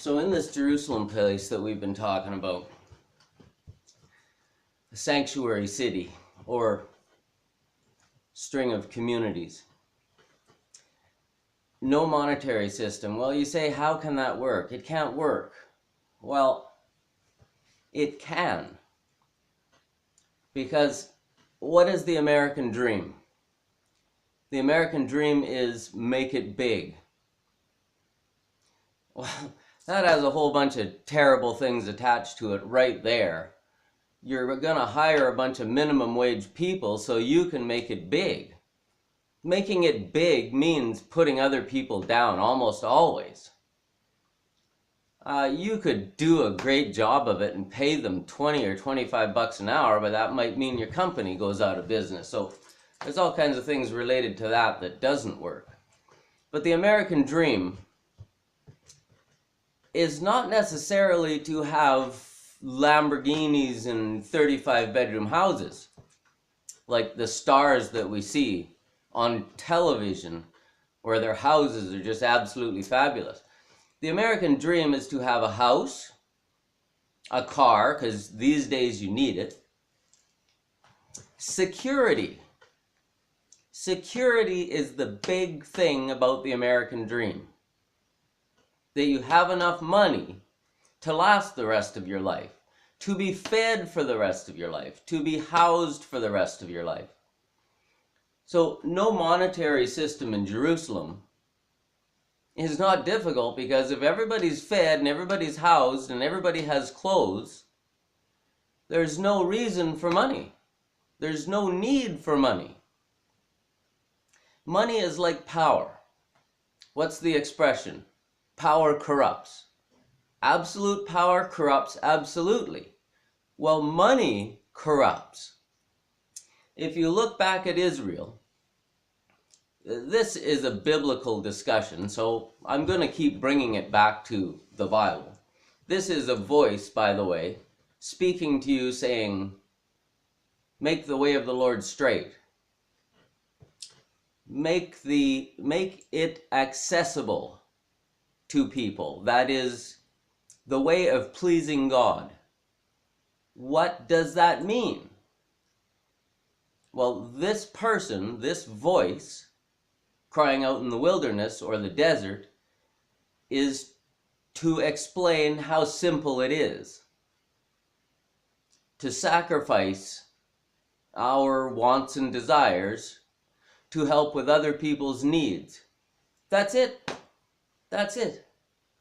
So in this Jerusalem place that we've been talking about, a sanctuary city or string of communities, no monetary system. Well, you say, how can that work? It can't work. Well, it can. Because what is the American dream? The American dream is make it big. Well, that has a whole bunch of terrible things attached to it right there. You're going to hire a bunch of minimum wage people so you can make it big. Making it big means putting other people down almost always. You could do a great job of it and pay them 20 or 25 bucks an hour, but that might mean your company goes out of business. So there's all kinds of things related to that doesn't work. But the American dream is not necessarily to have Lamborghinis and 35-bedroom houses like the stars that we see on television, where their houses are just absolutely fabulous. The American dream is to have a house, a car, because these days you need it, security. Security is the big thing about the American dream. That you have enough money to last the rest of your life, to be fed for the rest of your life, to be housed for the rest of your life. So no monetary system in Jerusalem is not difficult, because if everybody's fed and everybody's housed and everybody has clothes, there's no reason for money. There's no need for money. Money is like power. What's the expression? Power corrupts. Absolute power corrupts absolutely. Well, money corrupts. If you look back at Israel, this is a biblical discussion, so I'm going to keep bringing it back to the Bible. This is a voice, by the way, speaking to you saying, make the way of the Lord straight. Make it accessible to people. That is the way of pleasing God. What does that mean? Well, this person, this voice, crying out in the wilderness or the desert, is to explain how simple it is to sacrifice our wants and desires to help with other people's needs. That's it. That's it.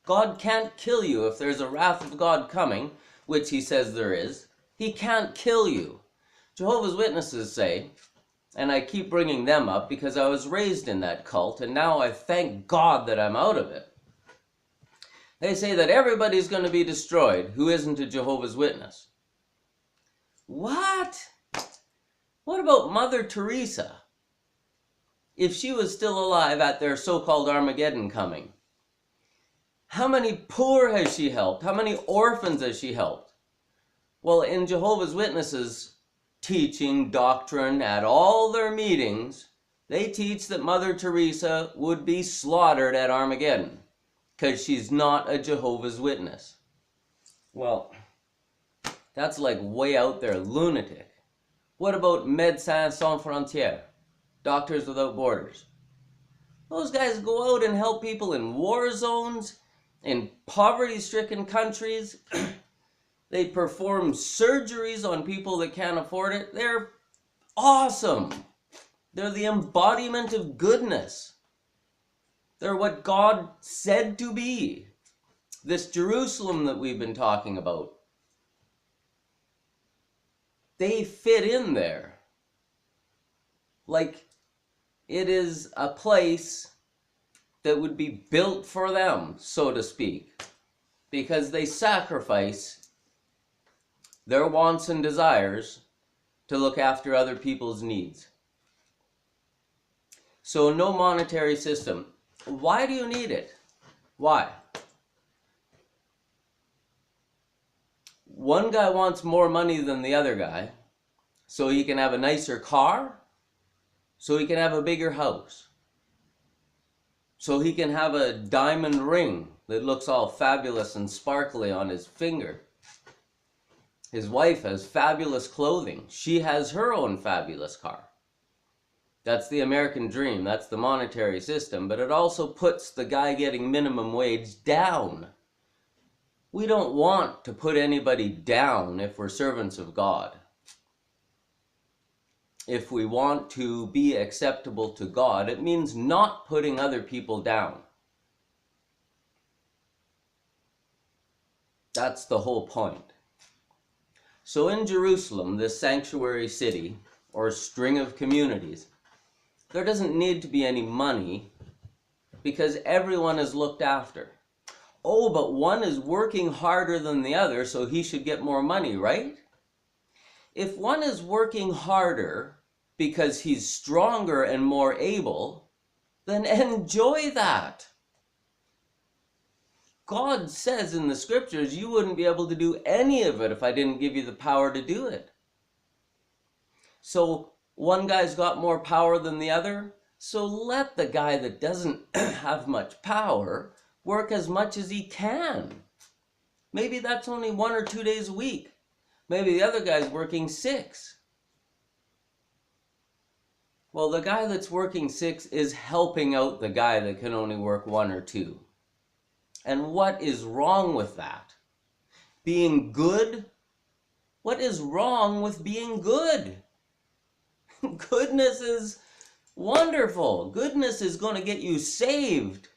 God can't kill you if there's a wrath of God coming, which he says there is. He can't kill you. Jehovah's Witnesses say, and I keep bringing them up because I was raised in that cult, and now I thank God that I'm out of it. They say that everybody's going to be destroyed who isn't a Jehovah's Witness. What? What about Mother Teresa? If she was still alive at their so-called Armageddon coming, how many poor has she helped? How many orphans has she helped? Well, in Jehovah's Witnesses teaching doctrine at all their meetings, they teach that Mother Teresa would be slaughtered at Armageddon because she's not a Jehovah's Witness. Well, that's like way out there lunatic. What about Médecins Sans Frontières, Doctors Without Borders? Those guys go out and help people in war zones, in poverty-stricken countries. They perform surgeries on people that can't afford it. They're awesome. They're the embodiment of goodness. They're what God said to be. This Jerusalem that we've been talking about, they fit in there. Like it is a place that would be built for them, so to speak, because they sacrifice their wants and desires to look after other people's needs. So no monetary system. Why do you need it? Why? One guy wants more money than the other guy, so he can have a nicer car, so he can have a bigger house, so he can have a diamond ring that looks all fabulous and sparkly on his finger. His wife has fabulous clothing. She has her own fabulous car. That's the American dream. That's the monetary system. But it also puts the guy getting minimum wage down. We don't want to put anybody down if we're servants of God. If we want to be acceptable to God, it means not putting other people down. That's the whole point. So in Jerusalem, this sanctuary city, or string of communities, there doesn't need to be any money because everyone is looked after. Oh, but one is working harder than the other, so he should get more money, right? If one is working harder because he's stronger and more able, then enjoy that. God says in the scriptures, you wouldn't be able to do any of it if I didn't give you the power to do it. So one guy's got more power than the other, so let the guy that doesn't have much power work as much as he can. Maybe that's only 1 or 2 days a week. Maybe the other guy's working 6. Well, the guy that's working 6 is helping out the guy that can only work 1 or 2. And what is wrong with that? Being good? What is wrong with being good? Goodness is wonderful. Goodness is going to get you saved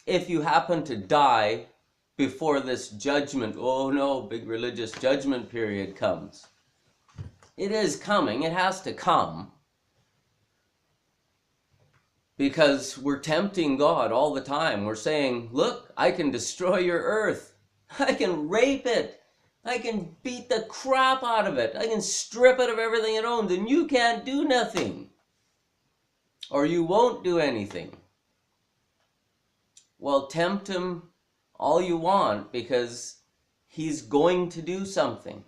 if you happen to die before this judgment, oh no, big religious judgment period comes. It is coming. It has to come. Because we're tempting God all the time. We're saying, look, I can destroy your earth. I can rape it. I can beat the crap out of it. I can strip it of everything it owns, and you can't do nothing. Or you won't do anything. Well, tempt him all you want, because he's going to do something.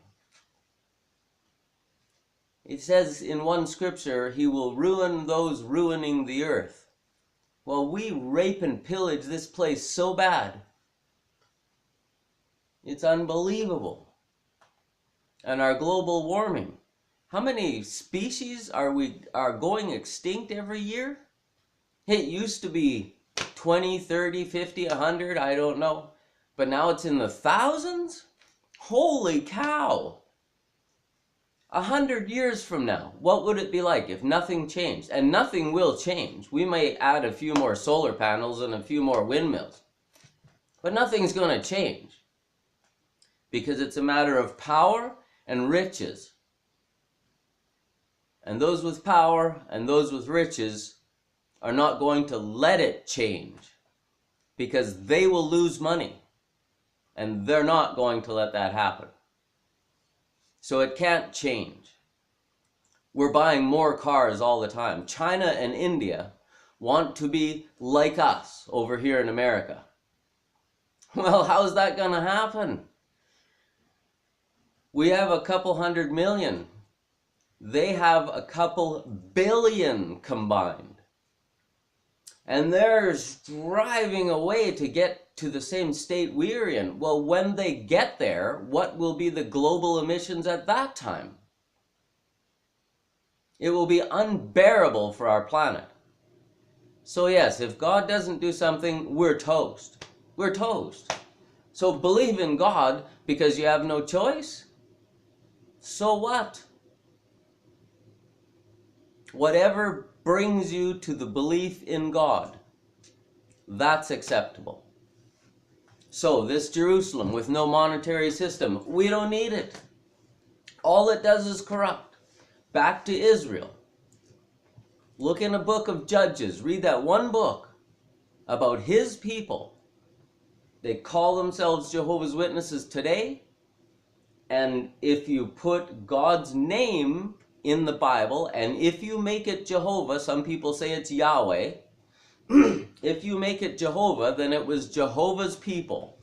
It says in one scripture, he will ruin those ruining the earth. Well, we rape and pillage this place so bad. It's unbelievable. And our global warming. How many species are going extinct every year? It used to be 20, 30, 50, 100, I don't know. But now it's in the thousands? Holy cow! 100 years from now, what would it be like if nothing changed? And nothing will change. We may add a few more solar panels and a few more windmills. But nothing's going to change. Because it's a matter of power and riches. And those with power and those with riches are not going to let it change. Because they will lose money. And they're not going to let that happen. So it can't change. We're buying more cars all the time. China and India want to be like us over here in America. Well, how's that going to happen? We have a couple 100 million. They have a couple billion combined. And they're striving away to get to the same state we're in. Well, when they get there, what will be the global emissions at that time? It will be unbearable for our planet. So yes, if God doesn't do something, we're toast. We're toast. So believe in God because you have no choice? So what? Whatever brings you to the belief in God, that's acceptable. So this Jerusalem with no monetary system, we don't need it. All it does is corrupt. Back to Israel. Look in a book of Judges. Read that one book about his people. They call themselves Jehovah's Witnesses today. And if you put God's name in the Bible, and if you make it Jehovah, some people say it's Yahweh. If you make it Jehovah, then it was Jehovah's people,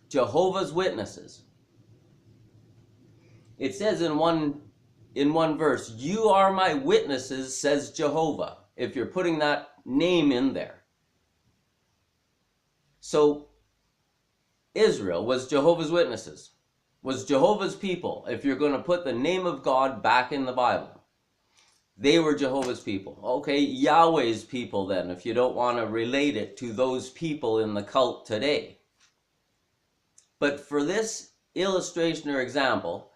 Jehovah's Witnesses. It says in one verse, you are my witnesses, says Jehovah, if you're putting that name in there. So Israel was Jehovah's Witnesses, was Jehovah's people. If you're going to put the name of God back in the Bible, they were Jehovah's people. Okay, Yahweh's people then, if you don't want to relate it to those people in the cult today. But for this illustration or example,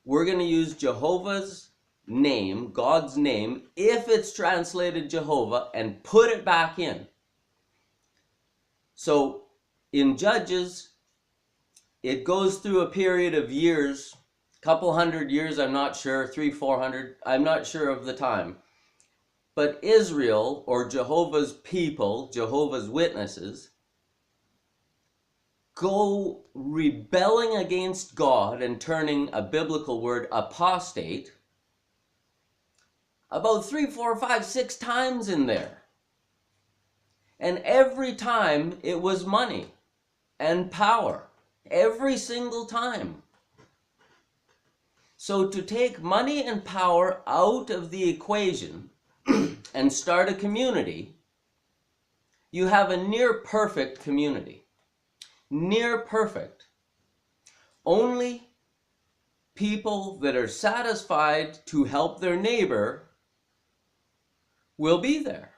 we're going to use Jehovah's name, God's name, if it's translated Jehovah, and put it back in. So in Judges, it goes through a period of years, couple hundred years, I'm not sure, 300-400, I'm not sure of the time. But Israel, or Jehovah's people, Jehovah's Witnesses, go rebelling against God and turning a biblical word, apostate, about 3, 4, 5, 6 times in there. And every time it was money and power. Every single time. So to take money and power out of the equation and start a community, you have a near perfect community. Near perfect. Only people that are satisfied to help their neighbor will be there.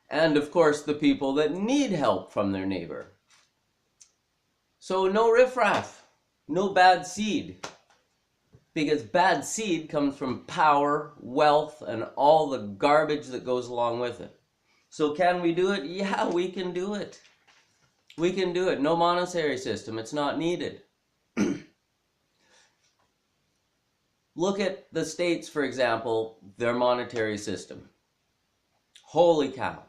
And of course the people that need help from their neighbor. So no riffraff, no bad seed. Because bad seed comes from power, wealth, and all the garbage that goes along with it. So can we do it? Yeah, we can do it. We can do it. No monetary system. It's not needed. Look at the states, for example, their monetary system. Holy cow.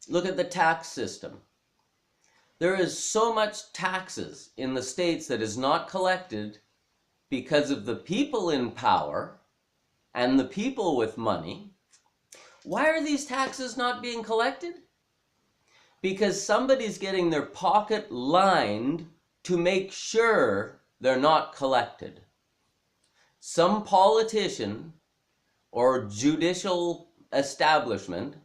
Look at the tax system. There is so much taxes in the states that is not collected because of the people in power and the people with money. Why are these taxes not being collected? Because somebody's getting their pocket lined to make sure they're not collected. Some politician or judicial establishment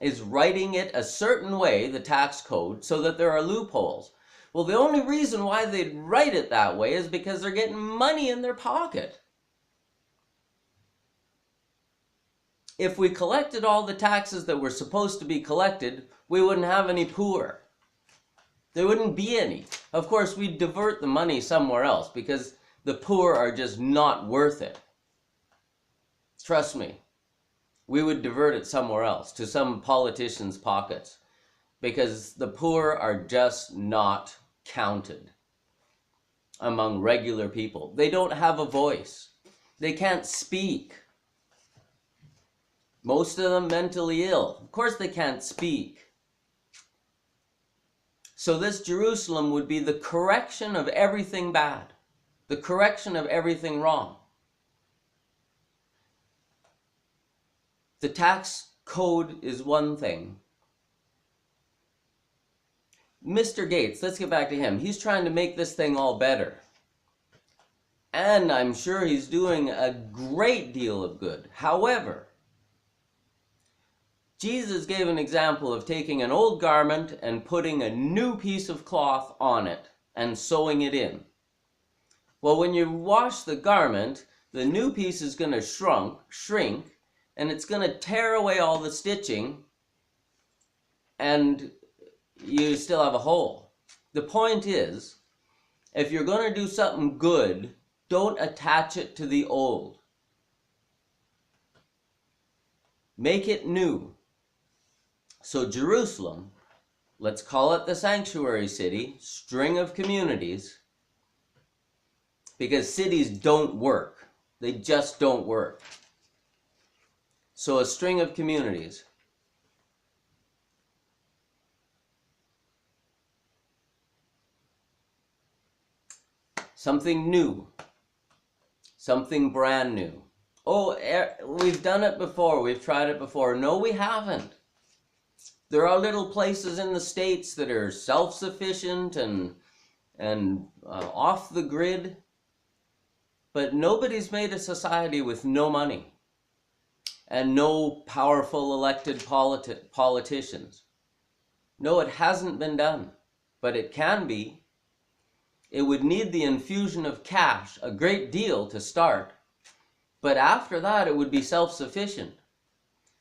is writing it a certain way, the tax code, so that there are loopholes. Well, the only reason why they'd write it that way is because they're getting money in their pocket. If we collected all the taxes that were supposed to be collected, we wouldn't have any poor. There wouldn't be any. Of course, we'd divert the money somewhere else because the poor are just not worth it. Trust me. We would divert it somewhere else, to some politician's pockets, because the poor are just not counted among regular people. They don't have a voice. They can't speak. Most of them mentally ill. Of course they can't speak. So this Jerusalem would be the correction of everything bad, the correction of everything wrong. The tax code is one thing. Mr. Gates, let's get back to him. He's trying to make this thing all better. And I'm sure he's doing a great deal of good. However, Jesus gave an example of taking an old garment and putting a new piece of cloth on it and sewing it in. Well, when you wash the garment, the new piece is going to shrink, and it's going to tear away all the stitching, and you still have a hole. The point is, if you're going to do something good, don't attach it to the old. Make it new. So Jerusalem, let's call it the sanctuary city, string of communities, because cities don't work. They just don't work. So a string of communities. Something new. Something brand new. Oh, we've done it before. We've tried it before. No, we haven't. There are little places in the States that are self-sufficient and off the grid. But nobody's made a society with no money and no powerful elected politicians. No, it hasn't been done. but it can be. It would need the infusion of cash, a great deal to start. But after that, it would be self-sufficient.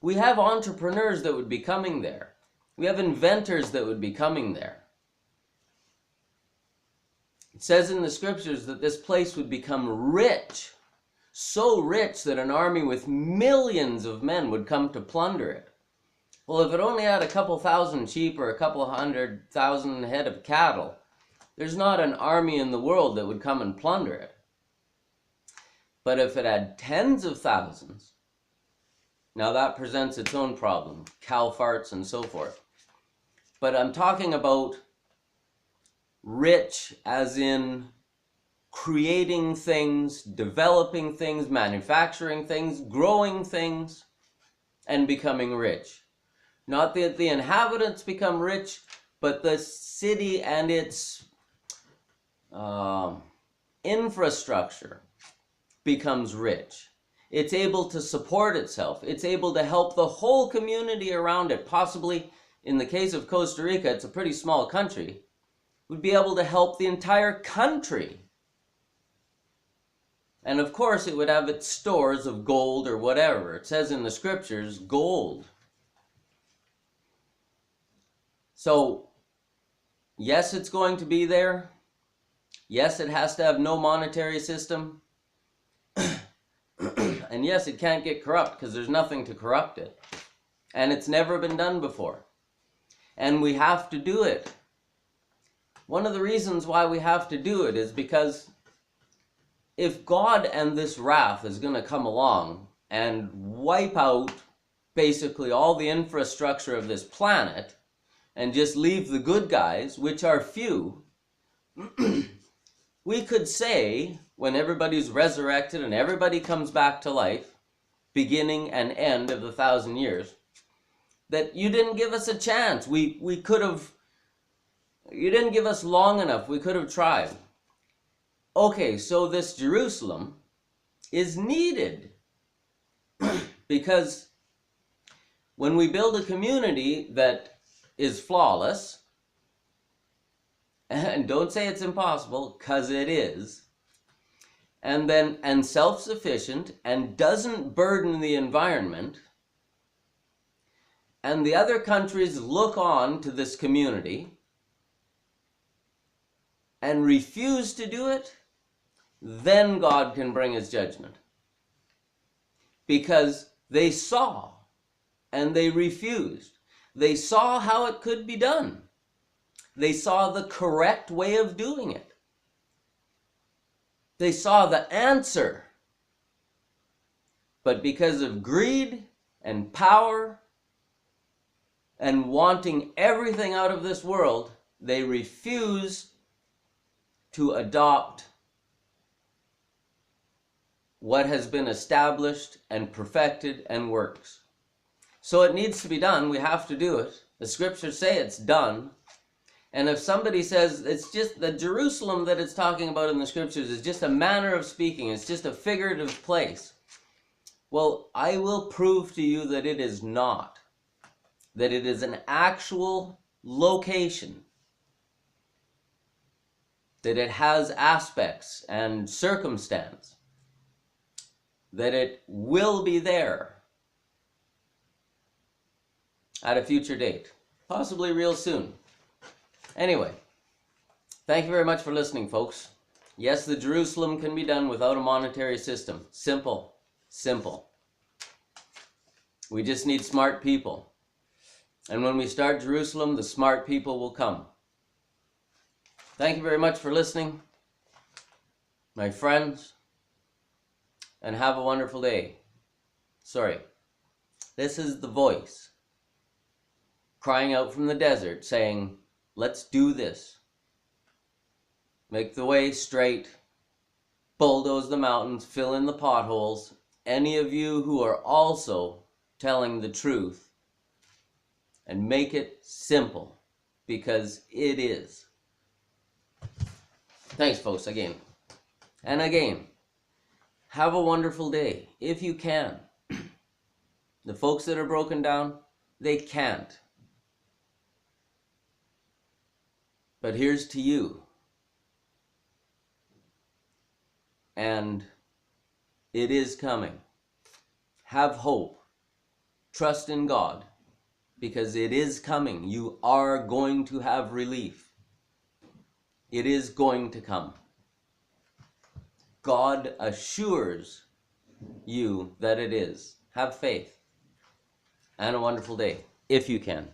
We have entrepreneurs that would be coming there. We have inventors that would be coming there. It says in the scriptures that this place would become rich, so rich that an army with millions of men would come to plunder it. Well, if it only had a couple thousand sheep or a couple 100,000 head of cattle, there's not an army in the world that would come and plunder it. But if it had tens of thousands, now that presents its own problem, cow farts and so forth. But I'm talking about rich as in creating things, developing things, manufacturing things, growing things, and becoming rich. Not that the inhabitants become rich, but the city and its infrastructure becomes rich. It's able to support itself. It's able to help the whole community around it. Possibly, in the case of Costa Rica, it's a pretty small country, would be able to help the entire country. And of course, it would have its stores of gold or whatever. It says in the scriptures, gold. So, yes, it's going to be there. Yes, it has to have no monetary system. And yes, it can't get corrupt because there's nothing to corrupt it. And it's never been done before. And we have to do it. One of the reasons why we have to do it is because if God and this wrath is going to come along and wipe out basically all the infrastructure of this planet and just leave the good guys, which are few, we could say, when everybody's resurrected and everybody comes back to life, beginning and end of the 1,000 years, that you didn't give us a chance. We could have, you didn't give us long enough. We could have tried. Okay, so this Jerusalem is needed because when we build a community that is flawless, and don't say it's impossible, because it is, and self-sufficient and doesn't burden the environment, and the other countries look on to this community and refuse to do it, then God can bring his judgment. Because they saw and they refused. They saw how it could be done. They saw the correct way of doing it. They saw the answer. But because of greed and power and wanting everything out of this world, they refuse to adopt what has been established and perfected and works. So it needs to be done. We have to do it. The scriptures say it's done. And if somebody says it's just the Jerusalem that it's talking about in the scriptures is just a manner of speaking, it's just a figurative place, well, I will prove to you that it is not. That it is an actual location. That it has aspects and circumstance. That it will be there at a future date, possibly real soon. Anyway, thank you very much for listening, folks. Yes, the Jerusalem can be done without a monetary system. Simple, simple. We just need smart people. And when we start Jerusalem, the smart people will come. Thank you very much for listening, my friends, and have a wonderful day. Sorry, this is the voice crying out from the desert saying, let's do this. Make the way straight, bulldoze the mountains, fill in the potholes. Any of you who are also telling the truth, and make it simple, because it is. Thanks, folks, again. And again, have a wonderful day, if you can. The folks that are broken down, they can't. But here's to you. And it is coming. Have hope. Trust in God, because it is coming. You are going to have relief. It is going to come. God assures you that it is. Have faith. And a wonderful day, if you can.